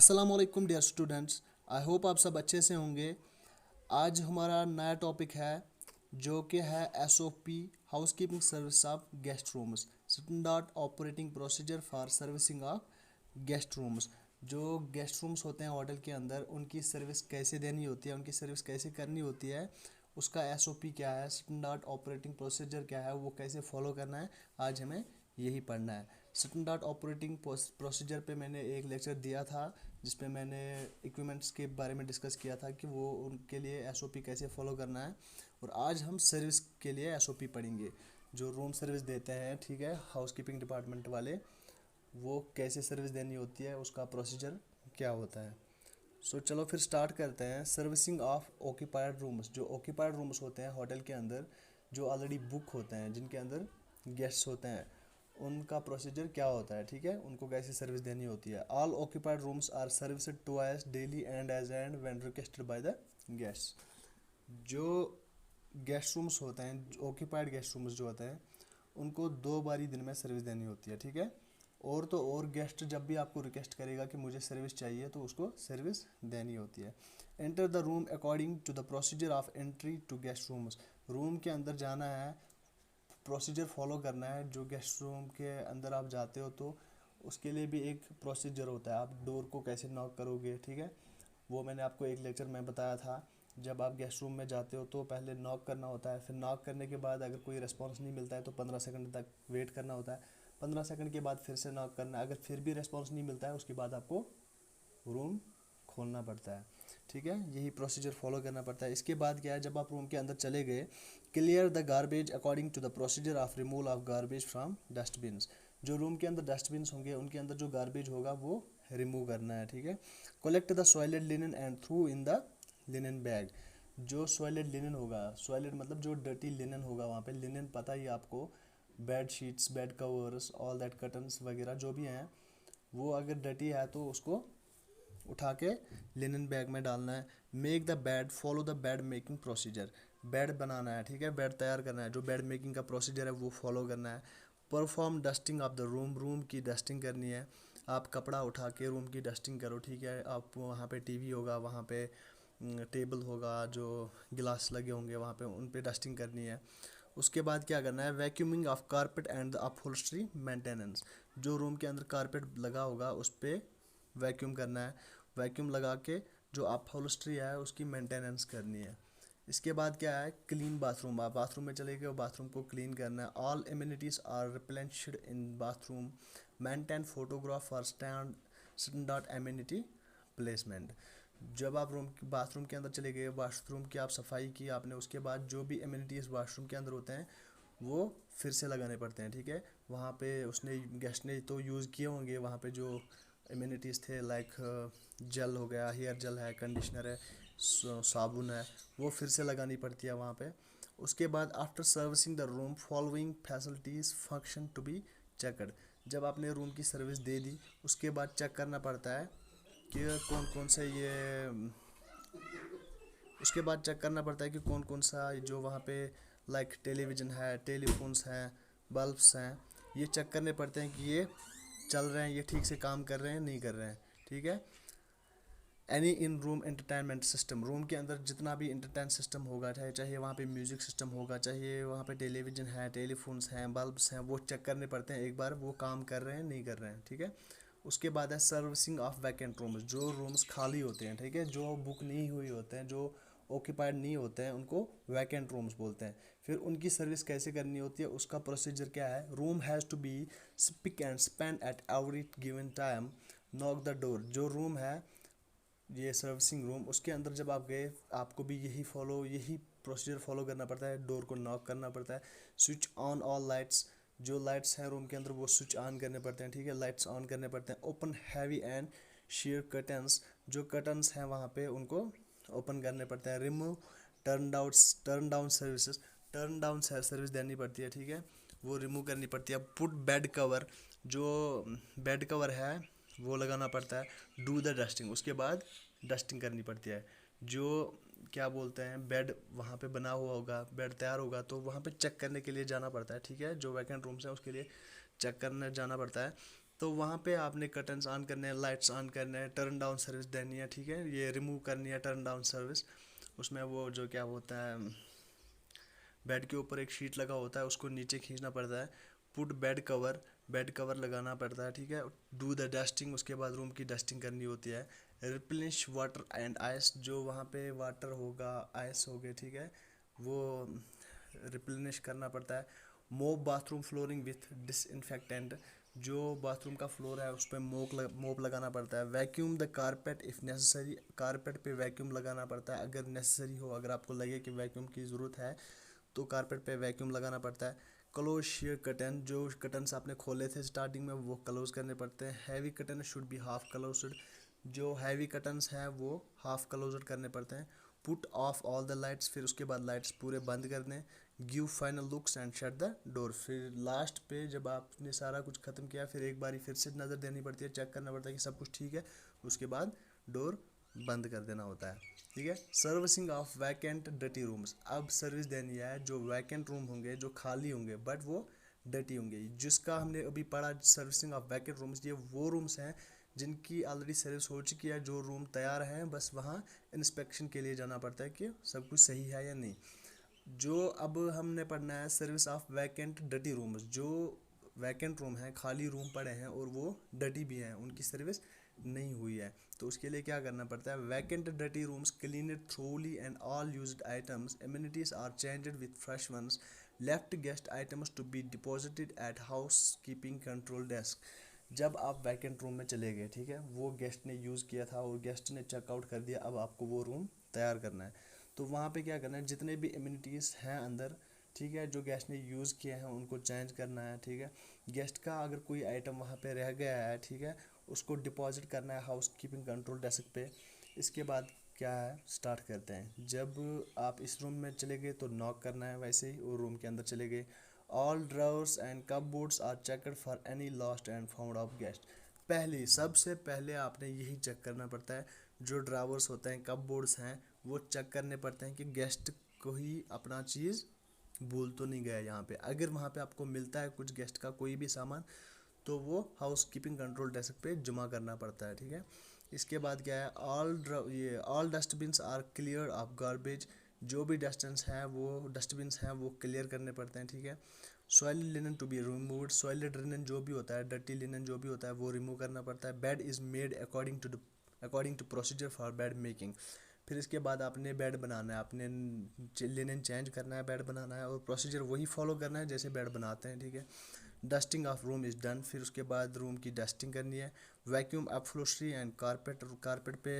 अस्सलामुअलैकुम dear students. I hope आप सब अच्छे से होंगे। आज हमारा नया टॉपिक है जो कि है SOP house keeping service of guest rooms, standard operating procedure for servicing of guest rooms. जो गेस्ट रूम्स होते हैं होटल के अंदर, उनकी सर्विस कैसे देनी होती है, उनकी सर्विस कैसे करनी होती है, उसका SOP क्या है, स्टैंडर्ड ऑपरेटिंग प्रोसीजर क्या है, वो कैसे फॉलो करना है, आज हमें यही पढ़ना है। स्टैंडर्ड ऑपरेटिंग प्रोसीजर पे मैंने एक लेक्चर दिया था जिस पे मैंने इक्विपमेंट्स के बारे में डिस्कस किया था कि वो उनके लिए SOP कैसे फॉलो करना है। और आज हम सर्विस के लिए SOP पढ़ेंगे। जो रूम सर्विस देते हैं, ठीक है, हाउस कीपिंग डिपार्टमेंट वाले, वो कैसे सर्विस देनी होती है, उसका प्रोसीजर क्या होता है। चलो फिर स्टार्ट करते हैं। Servicing of occupied rooms. जो ऑक्यूपाइड रूम्स होते हैं होटल के अंदर, जो ऑलरेडी बुक होते हैं, जिनके अंदर गेस्ट्स होते हैं, उनका प्रोसीजर क्या होता है, ठीक है, उनको कैसे सर्विस देनी होती है। All occupied rooms are serviced twice daily and as and when requested by the guest. जो गेस्ट रूम्स होते हैं, ऑक्यूपाइड गेस्ट रूम्स जो होते हैं, उनको 2 बारी दिन में सर्विस देनी होती है, ठीक है। और तो और गेस्ट जब भी आपको रिक्वेस्ट करेगा कि मुझे सर्विस चाहिए, तो उसको सर्विस देनी होती है। Enter the room according to the procedure of entry to guest rooms. Room के अंदर जाना है, प्रोसीजर फॉलो करना है। जो गेस्ट रूम के अंदर आप जाते हो तो उसके लिए भी एक प्रोसीजर होता है। आप डोर को कैसे नॉक करोगे, ठीक है, वो मैंने आपको एक लेक्चर में बताया था। जब आप गेस्ट रूम में जाते हो तो पहले नॉक करना होता है, फिर नॉक करने के बाद अगर कोई रिस्पॉन्स नहीं मिलता है तो 15 सेकंड तक वेट करना होता है। 15 सेकंड के बाद फिर से नॉक करना है। अगर फिर भी रिस्पॉन्स नहीं मिलता है, उसके बाद आपको रूम खोलना पड़ता है, ठीक है। यही प्रोसीजर फॉलो करना पड़ता है। इसके बाद क्या है, जब आप रूम के अंदर चले गए, clear the garbage according to the procedure of removal of garbage from dustbins. जो रूम के अंदर डस्टबिन्स होंगे, उनके अंदर जो गार्बेज होगा वो रिमूव करना है, ठीक है। Collect the soiled linen and through in the linen bag. जो सॉइलेड लिनन होगा, सॉइलेड मतलब जो डर्टी लिनन होगा, वहाँ पे लिनन पता ही आपको, bed sheets, bed covers, all that curtains वगैरह जो भी हैं, वो अगर डर्टी है तो उसको उठा के लिनन बैग में डालना है। Make the bed, follow the bed making procedure. Bed बनाना है, ठीक है, बेड तैयार करना है। जो बेड मेकिंग का प्रोसीजर है वो फॉलो करना है। Perform dusting of the room, room की डस्टिंग करनी है। आप कपड़ा उठा के रूम की डस्टिंग करो, ठीक है। आप वहाँ पे टीवी होगा, वहाँ पे टेबल होगा, जो गिलास लगे होंगे वहाँ पे, उन पे डस्टिंग करनी है। उसके बाद क्या करना है, vacuuming of carpet and the upholstery maintenance. जो रूम के अंदर कारपेट लगा होगा उस पर वैक्यूम करना है। वैक्यूम लगा के जो अपहोल्स्ट्री है उसकी मेंटेनेंस करनी है। इसके बाद क्या है, क्लीन बाथरूम। आप बाथरूम में चले गए, बाथरूम को क्लीन करना है। All amenities are replenished in bathroom. Maintain photograph for standard amenity placement. जब आप बाथरूम के अंदर चले गए, वाशरूम की आप सफाई की आपने, उसके बाद जो भी एमिनिटीज़ वाशरूम के अंदर होते हैं वो फिर से लगाने पड़ते हैं, ठीक है। वहाँ पे उसने, गेस्ट ने तो यूज़ किए होंगे वहाँ पे जो इम्यूनिटीज़ थे, लाइक जेल हो गया, हेयर जेल है, कंडीशनर है, साबुन है, वो फिर से लगानी पड़ती है वहाँ पे। उसके बाद after servicing the room, following facilities function to be checked. जब आपने रूम की सर्विस दे दी, उसके बाद चेक करना पड़ता है कि कौन कौन से ये, उसके बाद चेक करना पड़ता है कि कौन कौन सा जो वहाँ पे, लाइक टेलीविज़न है, टेलीफोन्स हैं, बल्ब्स हैं, ये चेक करने पड़ते हैं कि ये चल रहे हैं, ये ठीक से काम कर रहे हैं, नहीं कर रहे हैं, ठीक है। Any in room entertainment system. Room के अंदर जितना भी एंटरटेन सिस्टम होगा, चाहे चाहे वहाँ पे म्यूज़िक सिस्टम होगा, चाहे वहाँ पे टेलीविज़न है, टेलीफोन्स हैं, बल्ब्स हैं, वो चेक करने पड़ते हैं एक बार, वो काम कर रहे हैं, नहीं कर रहे हैं, ठीक है। उसके बाद है सर्विसिंग ऑफ वैकेंट रूम्स। जो रूम्स खाली होते हैं, ठीक है, जो बुक नहीं हुई होते हैं, जो ऑक्यूपाइड नहीं होते हैं, उनको वैकेंट रूम्स बोलते हैं। फिर उनकी सर्विस कैसे करनी होती है, उसका प्रोसीजर क्या है। Room has to be spick and span at every given time. Knock the door. जो रूम है, ये सर्विसिंग रूम, उसके अंदर जब आप गए, आपको भी यही प्रोसीजर फॉलो करना पड़ता है। डोर को नॉक करना पड़ता है। Switch on all lights. जो लाइट्स हैं रूम के अंदर वो स्विच ऑन करने पड़ते हैं, ठीक है, लाइट्स ऑन करने पड़ते हैं। Open heavy and share curtains. जो कर्टन्स हैं वहाँ पे उनको ओपन करने पड़ते हैं। Remove turn down services. Turn down service देनी पड़ती है, ठीक है, वो रिमूव करनी पड़ती है। Put bed cover. जो बेड कवर है वो लगाना पड़ता है। Do the dusting. उसके बाद डस्टिंग करनी पड़ती है। जो क्या बोलते हैं, बेड वहाँ पे बना हुआ होगा, बेड तैयार होगा तो वहाँ पे चेक करने के लिए जाना पड़ता है, ठीक है। जो वैकेंट रूम्स हैं उसके लिए चेक करने जाना पड़ता है। तो वहाँ पे आपने कर्टन्स ऑन करने हैं, लाइट्स ऑन करने हैं, टर्न डाउन सर्विस देनी है, ठीक है, ये रिमूव करनी है टर्न डाउन सर्विस। उसमें वो जो क्या होता है, बेड के ऊपर एक शीट लगा होता है, उसको नीचे खींचना पड़ता है। पुट बेड कवर लगाना पड़ता है, ठीक है। डू द डस्टिंग, उसके बाद रूम की डस्टिंग करनी होती है। रिप्लेनिश वाटर एंड आइस, जो वहाँ पे वाटर होगा, आइस हो गए, ठीक है, वो रिप्लेनिश करना पड़ता है। मोप बाथरूम फ्लोरिंग विथ डिसइंफेक्टेंट, जो बाथरूम का फ्लोर है उस पर मोप लगाना पड़ता है। Vacuum the carpet if necessary, carpet पे वैक्यूम लगाना पड़ता है अगर नेसेसरी हो, अगर आपको लगे कि वैक्यूम की ज़रूरत है तो कारपेट पे वैक्यूम लगाना पड़ता है। क्लोज शेयर कटन, जो कटन्स आपने खोले थे स्टार्टिंग में वो क्लोज करने पड़ते हैं। Heavy cotton should be half closed, जो हैवी कटन्स हैं वो हाफ क्लोज्ड करने पड़ते हैं। Put off all the lights, फिर उसके बाद लाइट्स पूरे बंद कर दें। Give final looks and shut the door, फिर लास्ट पे जब आपने सारा कुछ ख़त्म किया फिर एक बारी फिर से नज़र देनी पड़ती है, चेक करना पड़ता है कि सब कुछ ठीक है, उसके बाद डोर बंद कर देना होता है, ठीक है। सर्विसिंग ऑफ वैकेंट डटी रूम्स, अब सर्विस देनी है जो वैकेंट रूम होंगे, जो खाली होंगे बट वो डटी होंगे, जिसका हमने अभी पढ़ा सर्विसिंग ऑफ वैकेंट रूम्स, ये वो रूम्स हैं जिनकी ऑलरेडी सर्विस हो चुकी है, जो रूम तैयार हैं, बस वहाँ इंस्पेक्शन के लिए जाना पड़ता है कि सब कुछ सही है या नहीं। जो अब हमने पढ़ना है सर्विस ऑफ वैकेंट डटी रूम्स, जो वैकेंट रूम हैं, खाली रूम पड़े हैं और वो डटी भी हैं, उनकी सर्विस नहीं हुई है, तो उसके लिए क्या करना पड़ता है। वैकेंट डटी rooms cleaned thoroughly and all used items amenities are changed with fresh ones, left guest items to be deposited at housekeeping control desk, जब आप वैकेंट रूम में चले गए, ठीक है, वो गेस्ट ने यूज़ किया था और गेस्ट ने चेकआउट कर दिया, अब आपको वो रूम तैयार करना है, तो वहाँ पे क्या करना है, जितने भी इम्यूनिटीज़ हैं अंदर, ठीक है, जो गेस्ट ने यूज़ किए हैं उनको चेंज करना है, ठीक है। गेस्ट का अगर कोई आइटम वहाँ पे रह गया है, ठीक है, उसको डिपॉजिट करना है हाउस कीपिंग कंट्रोल डेस्क पे। इसके बाद क्या है, स्टार्ट करते हैं। जब आप इस रूम में चले गए तो नॉक करना है, वैसे ही और रूम के अंदर चले गए। All drawers and cupboards are checked for any lost and found of guest, पहले सबसे पहले आपने यही चेक करना पड़ता है, जो ड्रावर्स होते हैं, कपबोर्ड्स हैं, वो चेक करने पड़ते हैं कि गेस्ट को ही अपना चीज़ भूल तो नहीं गया यहाँ पे। अगर वहाँ पे आपको मिलता है कुछ गेस्ट का कोई भी सामान, तो वो हाउस कीपिंग कंट्रोल डेस्क पे जमा करना पड़ता है, ठीक है। इसके बाद क्या है, all dustbins are clear of garbage, जो भी डस्टबिन्स हैं वो क्लियर करने पड़ते हैं, ठीक है। Soil linen to be removed, soiled linen जो भी होता है, डर्टी लिनन जो भी होता है वो रिमूव करना पड़ता है। Bed is made according to procedure for bed making, फिर इसके बाद आपने बेड बनाना है, आपने लिनन चेंज करना है, बेड बनाना है और प्रोसीजर वही फॉलो करना है जैसे बेड बनाते हैं, ठीक है। Dusting of room is done, फिर उसके बाद रूम की डस्टिंग करनी है। वैक्यूम अपहोल्स्ट्री एंड कारपेट पे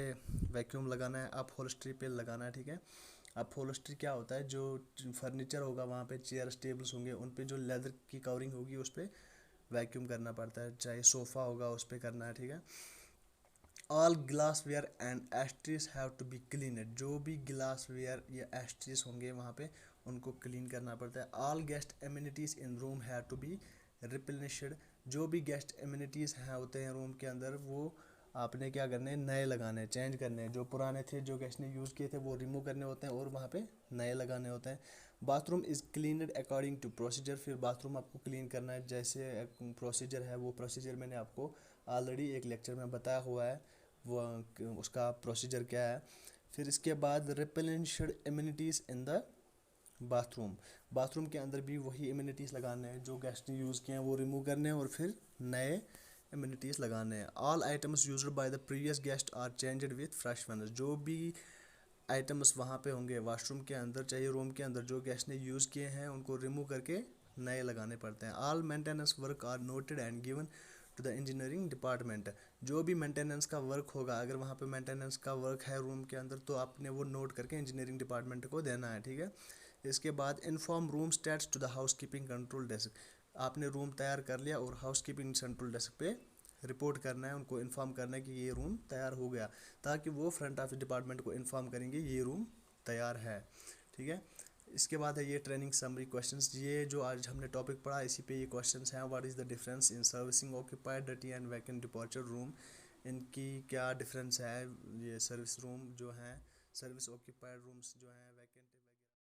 वैक्यूम लगाना है, अपहोल्स्ट्री पे लगाना है, ठीक है। अपहोल्स्ट्री क्या होता है, जो फर्नीचर होगा वहाँ पे, चेयर्स टेबल्स होंगे, उन पे जो लेदर की कवरिंग होगी उस पर वैक्यूम करना पड़ता है, चाहे सोफ़ा होगा उस पर करना है, ठीक है। All glassware and ashtrays have to be cleaned, जो भी ग्लास वेयर या एस्ट्रीज होंगे वहाँ पे उनको क्लीन करना पड़ता है। All guest amenities in room have to be replenished, जो भी गेस्ट एमिनिटीज़ हैं होते हैं रूम के अंदर, वो आपने क्या करने हैं, नए लगाने हैं, चेंज करने हैं, जो पुराने थे जो गेस्ट ने यूज़ किए थे वो रिमूव करने होते हैं और वहाँ पे नए लगाने होते हैं। Bathroom is cleaned according to procedure, फिर बाथरूम आपको क्लीन करना है जैसे प्रोसीजर है, वो प्रोसीजर मैंने आपको ऑलरेडी एक लेक्चर में बताया हुआ है, वो उसका प्रोसीजर क्या है। फिर इसके बाद रिपेलेंशड इम्यूनिटीज़ इन द बाथरूम के अंदर भी वही इम्यूनिटीज़ लगाने हैं, जो गेस्ट ने यूज़ किए हैं वो रिमूव करने हैं और फिर नए इम्यूनिटीज़ लगाने हैं। All items used by the previous guest are changed with fresh ones, जो भी आइटम्स वहाँ पे होंगे वाशरूम के अंदर चाहिए रूम के अंदर, जो गेस्ट ने यूज़ किए हैं उनको रिमूव करके नए लगाने पड़ते हैं। All maintenance work are noted and given to the engineering department, जो भी मेंटेनेंस का वर्क होगा, अगर वहाँ पे मेंटेनेंस का वर्क है रूम के अंदर तो आपने वो नोट करके इंजीनियरिंग डिपार्टमेंट को देना है, ठीक है। इसके बाद inform room status to the housekeeping control desk, आपने रूम तैयार कर लिया और हाउस कीपिंग कंट्रोल डेस्क पे रिपोर्ट करना है, उनको इन्फॉर्म करना है कि ये रूम तैयार हो गया, ताकि वो फ्रंट ऑफिस डिपार्टमेंट को इन्फॉर्म करेंगे ये रूम तैयार है, ठीक है। इसके बाद है ये ट्रेनिंग समरी क्वेश्चंस, ये जो आज हमने टॉपिक पढ़ा इसी पे ये क्वेश्चंस हैं। What is the difference in servicing occupied डटी एंड वैकेंट डिपार्चर रूम, इनकी क्या डिफरेंस है, ये सर्विस रूम जो हैं, सर्विस ऑक्यूपाइड रूम्स जो हैं